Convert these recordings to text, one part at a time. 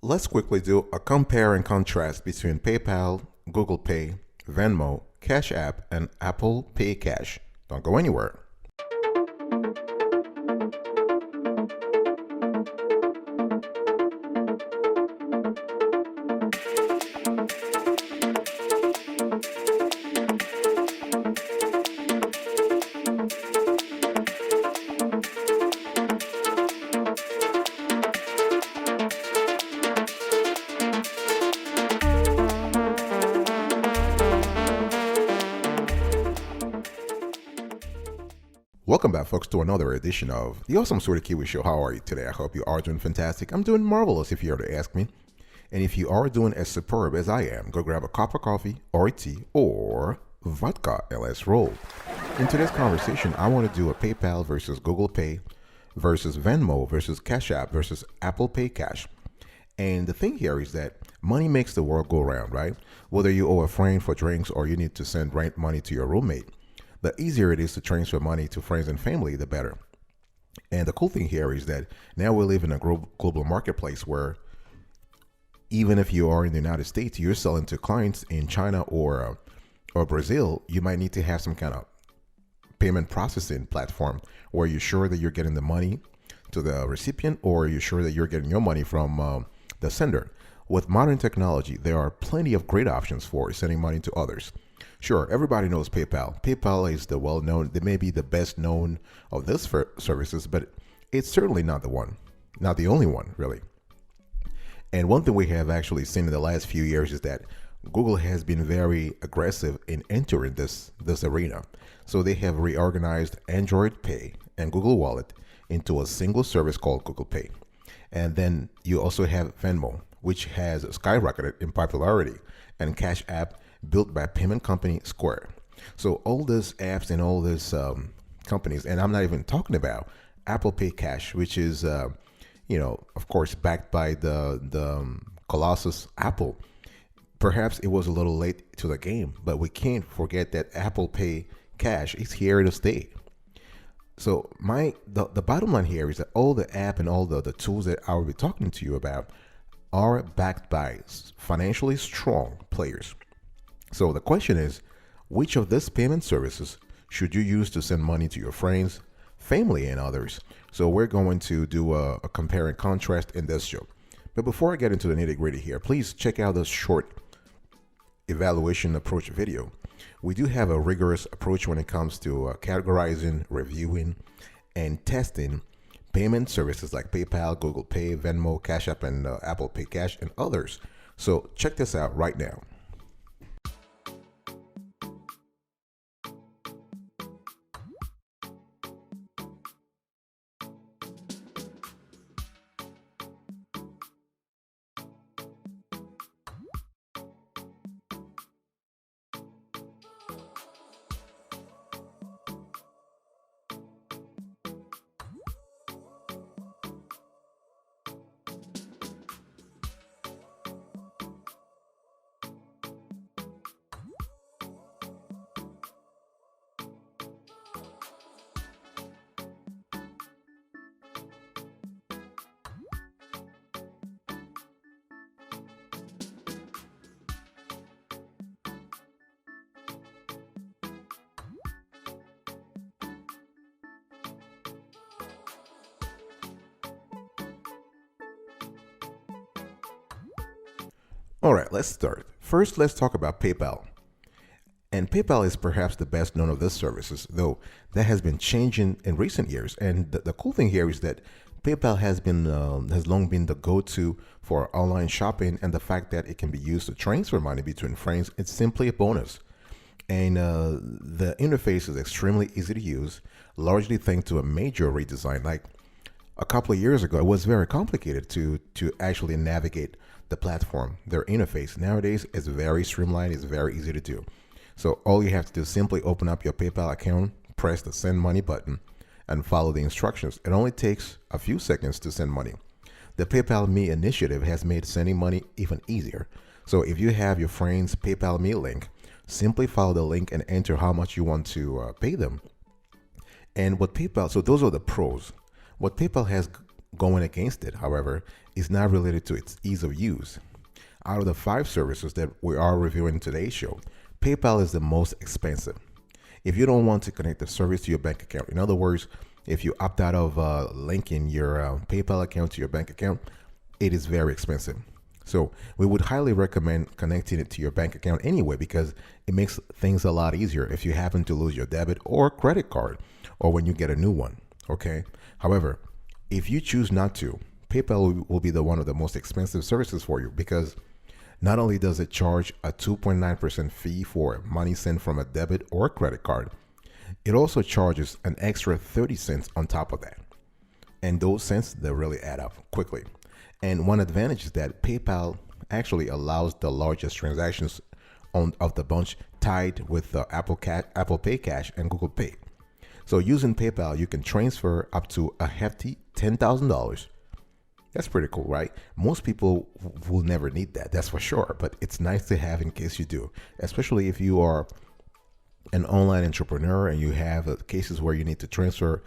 Let's quickly do a compare and contrast between PayPal, Google Pay, Venmo, Cash App, and Apple Pay Cash. Don't go anywhere. Welcome back, folks, to another edition of the Awesome Sort of Kiwi Show. How are you today? I hope you are doing fantastic. I'm doing marvelous, if you are to ask me. And if you are doing as superb as I am, go grab a cup of coffee or a tea or vodka and let's roll. In today's conversation, I want to do a PayPal versus Google Pay versus Venmo versus Cash App versus Apple Pay Cash. And the thing here is that money makes the world go round, right? Whether you owe a friend for drinks or you need to send rent money to your roommate, the easier it is to transfer money to friends and family, the better. And the cool thing here is that now we live in a global marketplace where even if you are in the United States, you're selling to clients in China or Brazil, you might need to have some kind of payment processing platform where you're sure that you're getting the money to the recipient or you're sure that you're getting your money from the sender. With modern technology, there are plenty of great options for sending money to others. Sure, everybody knows PayPal. PayPal is the well-known, they may be the best known of these services, but it's certainly not the one, not the only one, really. And one thing we have actually seen in the last few years is that Google has been very aggressive in entering this arena. So they have reorganized Android Pay and Google Wallet into a single service called Google Pay. And then you also have Venmo, which has skyrocketed in popularity, and Cash App, built by payment company Square. So all these apps and all these companies, and I'm not even talking about Apple Pay Cash, which is, of course, backed by the Colossus Apple. Perhaps it was a little late to the game, but we can't forget that Apple Pay Cash is here to stay. So the bottom line here is that all the app and all the tools that I will be talking to you about are backed by financially strong players. So the question is, which of these payment services should you use to send money to your friends, family, and others? So we're going to do a compare and contrast in this show. But before I get into the nitty-gritty here, please check out this short evaluation approach video. We do have a rigorous approach when it comes to categorizing, reviewing, and testing payment services like PayPal, Google Pay, Venmo, Cash App, and Apple Pay Cash, and others. So check this out right now. All right, let's start. First, let's talk about PayPal. And PayPal is perhaps the best known of these services, though that has been changing in recent years. And the cool thing here is that PayPal has long been the go-to for online shopping, and the fact that it can be used to transfer money between friends, it's simply a bonus. And the interface is extremely easy to use, largely thanks to a major redesign. Like a couple of years ago, it was very complicated to actually navigate the platform. Their interface nowadays is very streamlined, it's very easy to do. So all you have to do is simply open up your PayPal account, press the send money button, and follow the instructions. It only takes a few seconds to send money. The PayPal Me initiative has made sending money even easier. So if you have your friend's PayPal Me link, simply follow the link and enter how much you want to pay them. And what PayPal, so those are the pros. What PayPal has going against it, however, is not related to its ease of use. Out of the five services that we are reviewing in today's show, PayPal is the most expensive. If you don't want to connect the service to your bank account, in other words, if you opt out of linking your PayPal account to your bank account, it is very expensive. So we would highly recommend connecting it to your bank account anyway, because it makes things a lot easier if you happen to lose your debit or credit card or when you get a new one. Okay. However, if you choose not to, PayPal will be the one of the most expensive services for you, because not only does it charge a 2.9% fee for money sent from a debit or credit card, it also charges an extra 30 cents on top of that. And those cents, they really add up quickly. And one advantage is that PayPal actually allows the largest transactions of the bunch tied with Apple Pay Cash and Google Pay. So using PayPal, you can transfer up to a hefty $10,000. That's pretty cool, right? Most people will never need that, that's for sure. But it's nice to have in case you do, especially if you are an online entrepreneur and you have cases where you need to transfer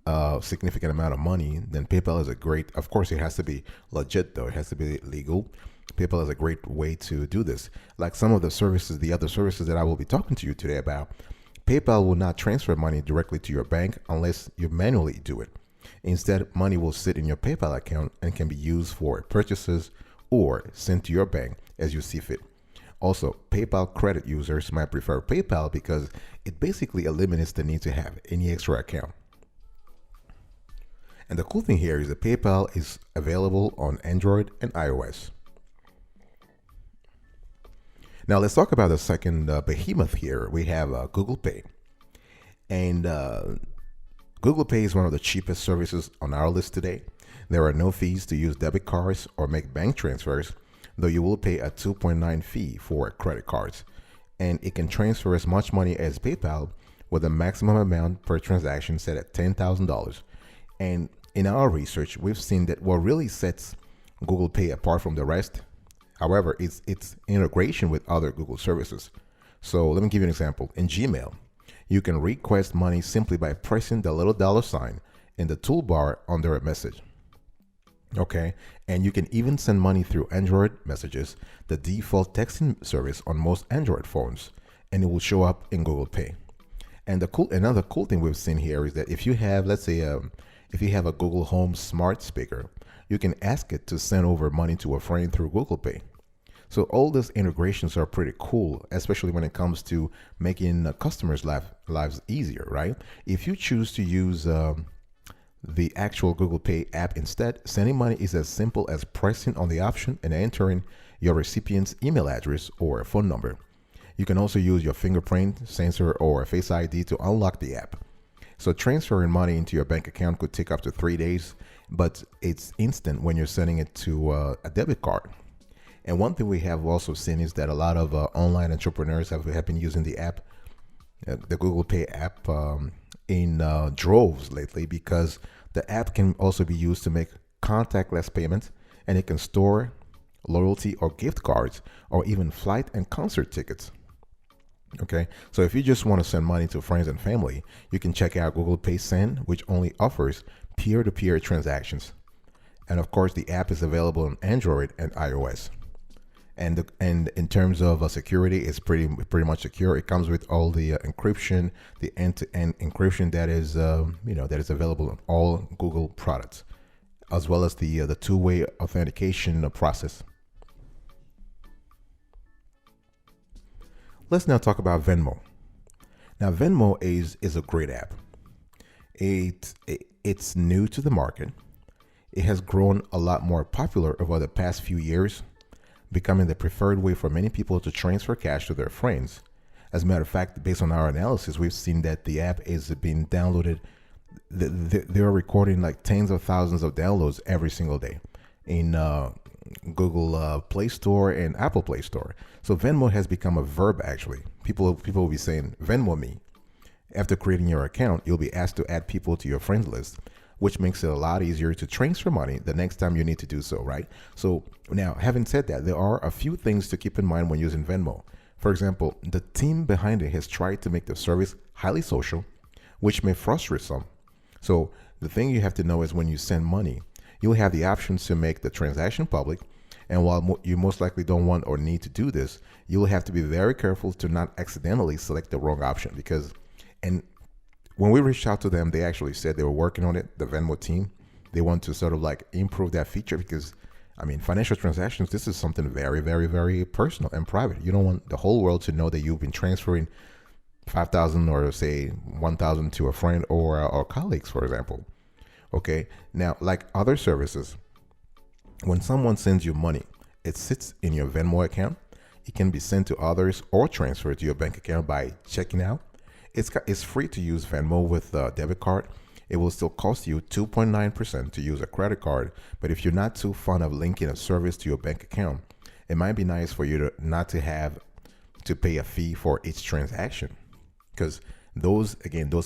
a significant amount of money. Then PayPal is a great, of course, it has to be legit though. It has to be legal. PayPal is a great way to do this. Like some of the services, the other services that I will be talking to you today about, PayPal will not transfer money directly to your bank unless you manually do it. Instead, money will sit in your PayPal account and can be used for purchases or sent to your bank as you see fit. Also, PayPal credit users might prefer PayPal because it basically eliminates the need to have any extra account. And the cool thing here is that PayPal is available on Android and iOS. Now let's talk about the second behemoth here. We have Google Pay. And Google Pay is one of the cheapest services on our list today. There are no fees to use debit cards or make bank transfers, though you will pay a 2.9 fee for credit cards. And it can transfer as much money as PayPal with a maximum amount per transaction set at $10,000. And in our research, we've seen that what really sets Google Pay apart from the rest, however, is its integration with other Google services. So let me give you an example. In Gmail, you can request money simply by pressing the little $ in the toolbar under a message. Okay, and you can even send money through Android Messages, the default texting service on most Android phones, and it will show up in Google Pay. And another cool thing we've seen here is that if you have, let's say, if you have a Google Home smart speaker, you can ask it to send over money to a friend through Google Pay. So all these integrations are pretty cool, especially when it comes to making customers' lives easier, right? If you choose to use the actual Google Pay app instead, sending money is as simple as pressing on the option and entering your recipient's email address or phone number. You can also use your fingerprint sensor or Face ID to unlock the app. So transferring money into your bank account could take up to 3 days, but it's instant when you're sending it to a debit card. And one thing we have also seen is that a lot of online entrepreneurs have been using the app, the Google Pay app, in droves lately, because the app can also be used to make contactless payments, and it can store loyalty or gift cards or even flight and concert tickets. Okay, so if you just want to send money to friends and family, you can check out Google Pay Send, which only offers peer-to-peer transactions. And of course, the app is available on Android and iOS. And in terms of security, it's pretty much secure. It comes with all the encryption, the end-to-end encryption that is that is available on all Google products, as well as the two-way authentication process. Let's now talk about Venmo. Now, Venmo is a great app. It's new to the market. It has grown a lot more popular over the past few years, becoming the preferred way for many people to transfer cash to their friends. As a matter of fact, based on our analysis, we've seen that the app is being downloaded. They're recording like tens of thousands of downloads every single day in Google Play Store and Apple Play Store. So Venmo has become a verb, actually. People will be saying, Venmo me. After creating your account, you'll be asked to add people to your friends list, which makes it a lot easier to transfer money the next time you need to do so, right? So now, having said that, there are a few things to keep in mind when using Venmo. For example, the team behind it has tried to make the service highly social, which may frustrate some. So The thing you have to know is when you send money, you'll have the options to make the transaction public. And while you most likely don't want or need to do this, you'll have to be very careful to not accidentally select the wrong option because, and when we reached out to them, they actually said they were working on it, the Venmo team. They want to sort of like improve that feature because, I mean, financial transactions, this is something very, very, very personal and private. You don't want the whole world to know that you've been transferring 5,000 or say 1,000 to a friend or colleagues, for example. Okay. Now, like other services, when someone sends you money, it sits in your Venmo account. It can be sent to others or transferred to your bank account by checking out. It's free to use Venmo with a debit card. It will still cost you 2.9% to use a credit card. But if you're not too fond of linking a service to your bank account, it might be nice for you to not to have to pay a fee for each transaction. Because those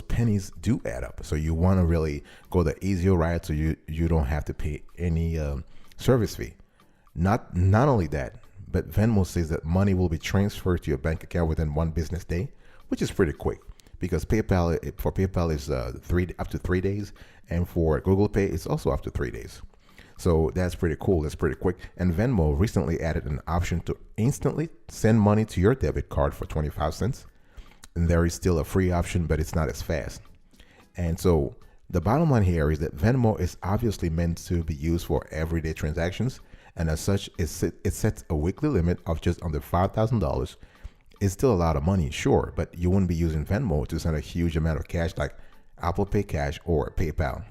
pennies do add up. So you want to really go the easier route so you don't have to pay any service fee. Not only that, but Venmo says that money will be transferred to your bank account within 1 business day, which is pretty quick because PayPal is up to 3 days, and for Google Pay it's also up to 3 days. So that's pretty cool. That's pretty quick. And Venmo recently added an option to instantly send money to your debit card for 25 cents. And there is still a free option, but it's not as fast. And so the bottom line here is that Venmo is obviously meant to be used for everyday transactions. And as such, it sets a weekly limit of just under $5,000. It's still a lot of money, sure, but you wouldn't be using Venmo to send a huge amount of cash like Apple Pay Cash or PayPal.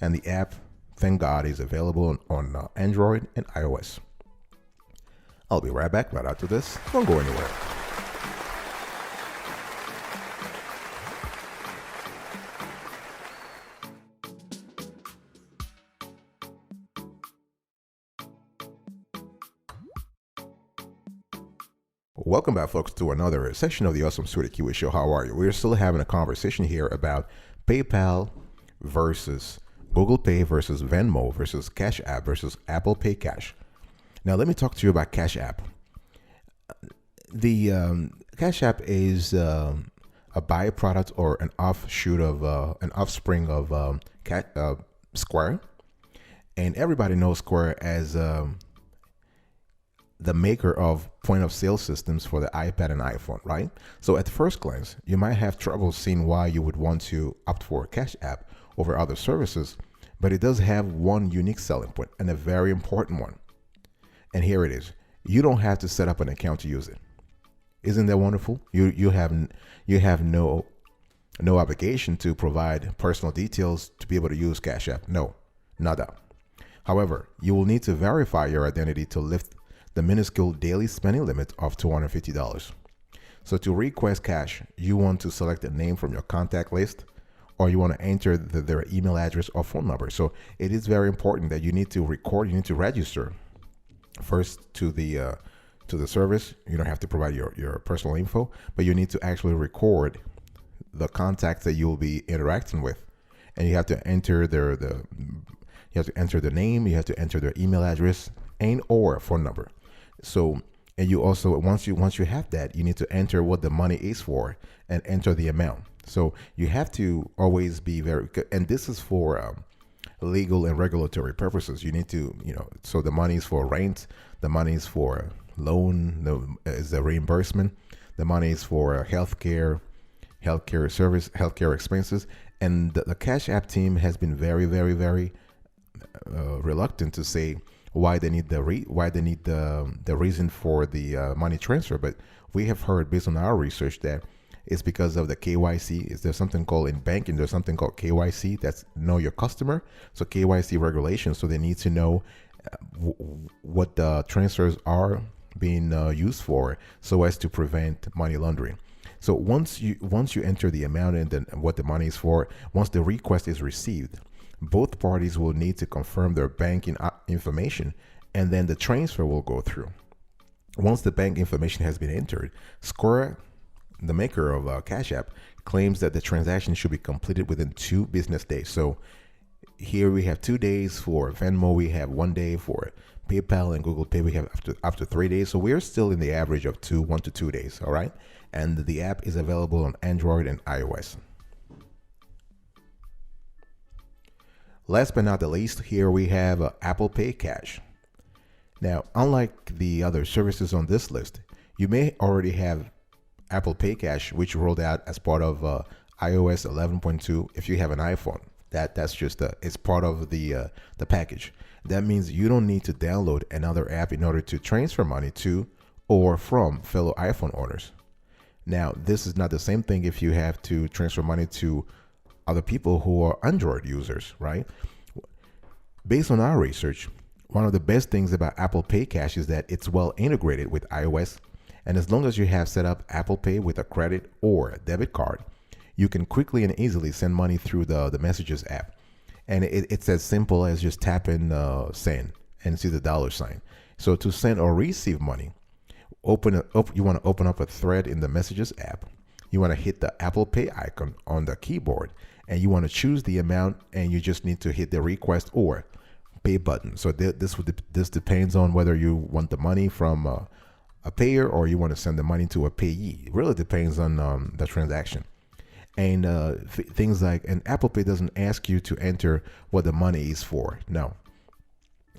And the app, thank God, is available on Android and iOS. I'll be right back right after this. Don't go anywhere. Welcome back, folks, to another session of the Awesome Sweetie Kiwi Show. How are you? We're still having a conversation here about PayPal versus Google Pay versus Venmo versus Cash App versus Apple Pay Cash. Now, let me talk to you about Cash App. The Cash App is a byproduct or an offshoot of an offspring of Square, and everybody knows Square as the maker of point of sale systems for the iPad and iPhone, right? So at first glance, you might have trouble seeing why you would want to opt for a Cash App over other services, but it does have one unique selling point and a very important one. And here it is. You don't have to set up an account to use it. Isn't that wonderful? You have no obligation to provide personal details to be able to use Cash App. No, nada. However, you will need to verify your identity to lift the minuscule daily spending limit of $250. So to request cash, you want to select a name from your contact list, or you want to enter their email address or phone number. So it is very important that you need to register first to the service. You don't have to provide your personal info, but you need to actually record the contacts that you will be interacting with, and you have to enter their name, you have to enter their email address and or phone number. So, and you also once you have that, you need to enter what the money is for and enter the amount. So you have to always be very, and this is for legal and regulatory purposes. You need to, so the money is for rent, the money is for loan, is the reimbursement, the money is for healthcare service, healthcare expenses, and the Cash App team has been very, very, very reluctant to say why they need the reason for the money transfer. But we have heard, based on our research, that it's because of the KYC. Is there something called in banking? There's something called KYC. That's know your customer. So KYC regulations. So they need to know what the transfers are being used for, so as to prevent money laundering. So once you enter the amount and then what the money is for, once the request is received, both parties will need to confirm their banking information, and then the transfer will go through. Once the bank information has been entered, Square, the maker of Cash App, claims that the transaction should be completed within 2 business days. So here we have 2 days for Venmo, we have 1 day for PayPal and Google Pay, we have up to 3 days. So we're still in the average of 1 to 2 days, all right? And the app is available on Android and iOS. Last but not the least, here we have Apple Pay Cash. Now, unlike the other services on this list, you may already have Apple Pay Cash, which rolled out as part of iOS 11.2. If you have an iPhone, that's just it's part of the package. That means you don't need to download another app in order to transfer money to or from fellow iPhone owners. Now, this is not the same thing if you have to transfer money to other people who are Android users, right? Based on our research, one of the best things about Apple Pay Cash is that it's well integrated with iOS. And as long as you have set up Apple Pay with a credit or a debit card, you can quickly and easily send money through the Messages app. And it's as simple as just tapping send and see the dollar sign. So to send or receive money, you want to open up a thread in the Messages app. You want to hit the Apple Pay icon on the keyboard, and you want to choose the amount, and you just need to hit the request or pay button. So this depends on whether you want the money from a payer or you want to send the money to a payee. It really depends on the transaction. And things like, and Apple Pay doesn't ask you to enter what the money is for. No.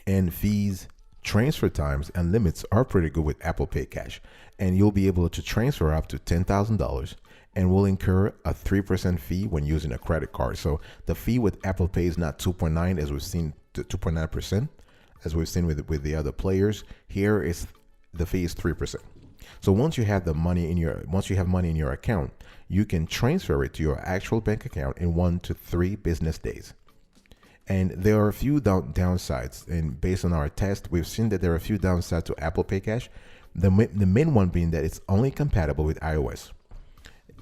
And fees, transfer times, and limits are pretty good with Apple Pay Cash. And you'll be able to transfer up to $10,000 and will incur a 3% fee when using a credit card. So the fee with Apple Pay is not 2.9 as we've seen, 2.9% as we've seen with the other players. Here is the fee is 3%. So once you have money in your account, you can transfer it to your actual bank account in 1 to 3 business days. And there are a few downsides. And based on our test, we've seen that there are a few downsides to Apple Pay Cash. The main one being that it's only compatible with iOS.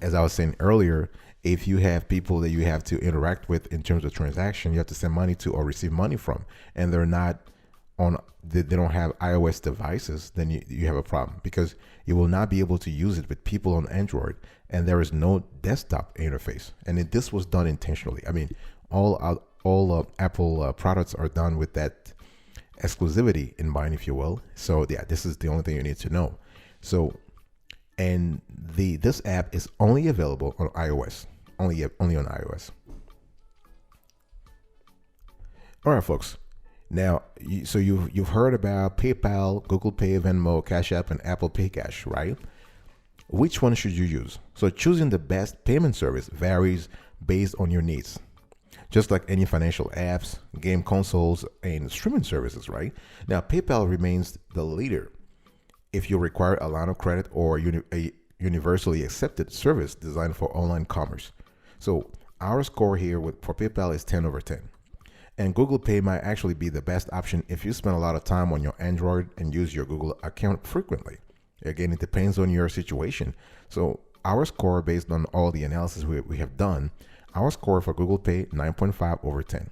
As I was saying earlier, if you have people that you have to interact with in terms of transaction, you have to send money to or receive money from, and they don't have iOS devices, then you have a problem, because you will not be able to use it with people on Android, and there is no desktop interface. And this was done intentionally. I mean, all Apple products are done with that exclusivity in mind, if you will. So yeah, this is the only thing you need to know. So, and this app is only available on iOS, only on iOS. All right, folks. Now, so you've heard about PayPal, Google Pay, Venmo, Cash App, and Apple Pay Cash, right? Which one should you use? So choosing the best payment service varies based on your needs. Just like any financial apps, game consoles, and streaming services, right? Now, PayPal remains the leader if you require a line of credit or a universally accepted service designed for online commerce. So our score here for PayPal is 10 over 10. And Google Pay might actually be the best option if you spend a lot of time on your Android and use your Google account frequently. Again, it depends on your situation. So our score, based on all the analysis we have done, our score for Google Pay, 9.5 over 10.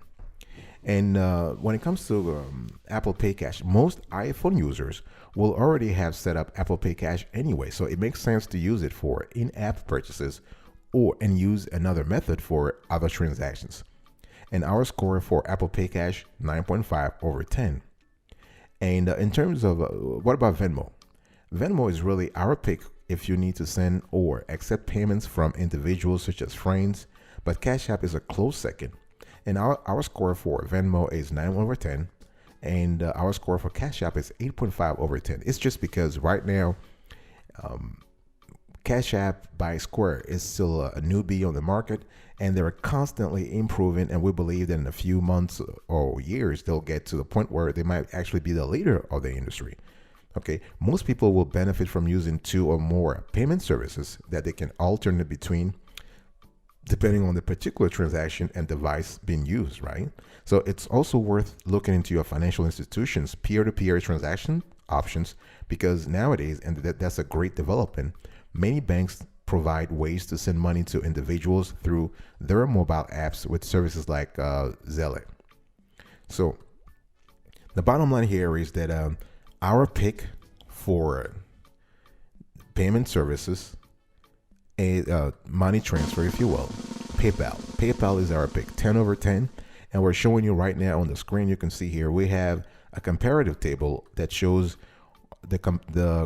And when it comes to Apple Pay Cash, most iPhone users will already have set up Apple Pay Cash anyway. So it makes sense to use it for in-app purchases and use another method for other transactions. And our score for Apple Pay Cash, 9.5 over 10. And in terms of, what about Venmo? Venmo is really our pick if you need to send or accept payments from individuals such as friends, but Cash App is a close second. And our score for Venmo is 9 over 10, and our score for Cash App is 8.5 over 10. It's just because right now, Cash App by Square is still a newbie on the market, and they're constantly improving, and we believe that in a few months or years, they'll get to the point where they might actually be the leader of the industry. Okay, most people will benefit from using 2 or more payment services that they can alternate between depending on the particular transaction and device being used, right? So it's also worth looking into your financial institution's peer-to-peer transaction options, because nowadays, and that's a great development, many banks provide ways to send money to individuals through their mobile apps with services like Zelle. So the bottom line here is that our pick for payment services, money transfer, if you will, PayPal. PayPal is our pick, 10 over 10. And we're showing you right now on the screen, you can see here, we have a comparative table that shows the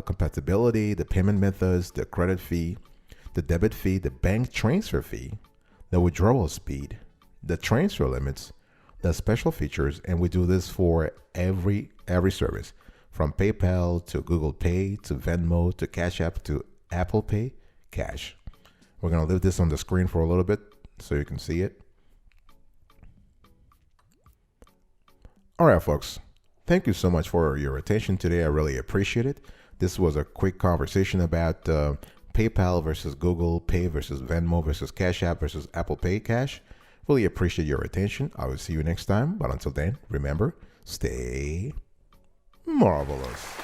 compatibility, the payment methods, the credit fee, the debit fee, the bank transfer fee, the withdrawal speed, the transfer limits, the special features, and we do this for every service, from PayPal to Google Pay to Venmo to Cash App to Apple Pay Cash. We're going to leave this on the screen for a little bit so you can see it. All right, folks. Thank you so much for your attention today. I really appreciate it. This was a quick conversation about PayPal versus Google Pay versus Venmo versus Cash App versus Apple Pay Cash. Really appreciate your attention. I will see you next time. But until then, remember, stay marvelous.